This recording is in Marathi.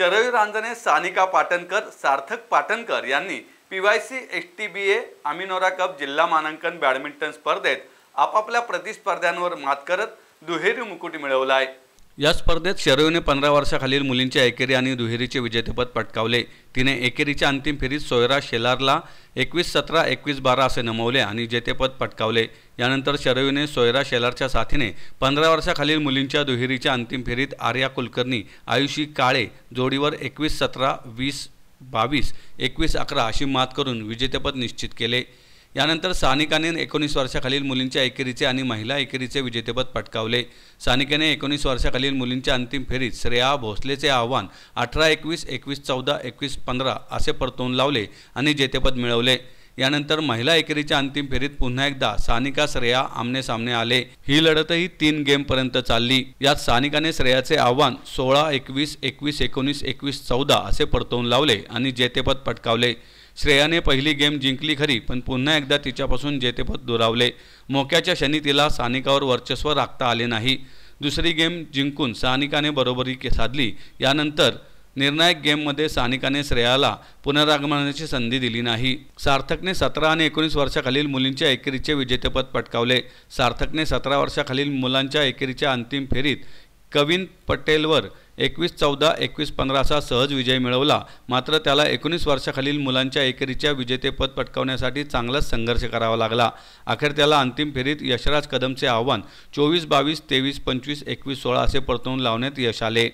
शरयू रांजणे, सानिका पाटणकर, सार्थक पाटणकर यांनी PYC STBA अमिनोरा कप जिल्हा मानांकन बॅडमिंटन स्पर्धेत आपापल्या प्रतिस्पर्ध्यांवर मात करत दुहेरी मुकुट मिळवला आहे। या स्पर्धेत शरयूने 15 वर्षाखालील मुलींच्या एकेरी आणि दुहेरीचे विजेतेपद पटकावले। तिने एकेरीच्या अंतिम फेरीत सोयरा शेलारला 21-17, 21-12 असे नमवले आणि जेतेपद पटकावले। यानंतर शरयूने सोयरा शेलारच्या साथीने 15 वर्षाखालील मुलींच्या दुहेरीच्या अंतिम फेरीत आर्या कुलकर्णी, आयुषी काळे जोडीवर 21-17, 20-22, 21-11 अशी मात करून विजेतेपद निश्चित केले। यानंतर सानिकाने 19 वर्षाखालील मुलींच्या एकेरीचे आणि महिला एकेरीचे विजेतेपद पटकावले। सानिकेने 19 वर्षाखालील मुलींच्या अंतिम फेरीत श्रेया भोसलेचे आव्हान 18-21, 21-14, 21-15 असे परतवून लावले आणि जेतेपद मिळवले। यानंतर महिला एकेरीच्या अंतिम फेरीत पुन्हा एकदा सानिका श्रेया आमने सामने आले। ही लढतही 3 गेमपर्यंत चालली। यात सानिकाने श्रेयाचे आव्हान 16-21, 21-19, 21-14 असे परतवून लावले आणि जेतेपद पटकावले। श्रेयाने पहिली गेम जिंकली खरी, पण पुन्हा एकदा तिच्यापासून जेतेपद दुरावले। मोक्याच्या क्षणी तिला सानिकावर वर्चस्व राखता आले नाही। दुसरी गेम जिंकून सानिकाने बरोबरी साधली। यानंतर निर्णायक गेममध्ये सानिकाने श्रेयाला पुनरागमनाची संधी दिली नाही। सार्थकने 17 आणि 19 वर्षाखालील मुलींच्या एकेरीचे विजेतेपद पटकावले। सार्थकने 17 वर्षाखालील मुलांच्या एकेरीच्या अंतिम फेरीत कविन पटेलवर 21-14, 21-15 असा सहज विजय मिळवला। मात्र त्याला 19 वर्षाखालील मुलांच्या एकेरीच्या विजेतेपद पटकावण्यासाठी चांगलाच संघर्ष करावा लागला। अखेर त्याला अंतिम फेरीत यशराज कदमचे आव्हान 24-22, 23-25, 21-16 असे परतवून लावण्यात यश आले।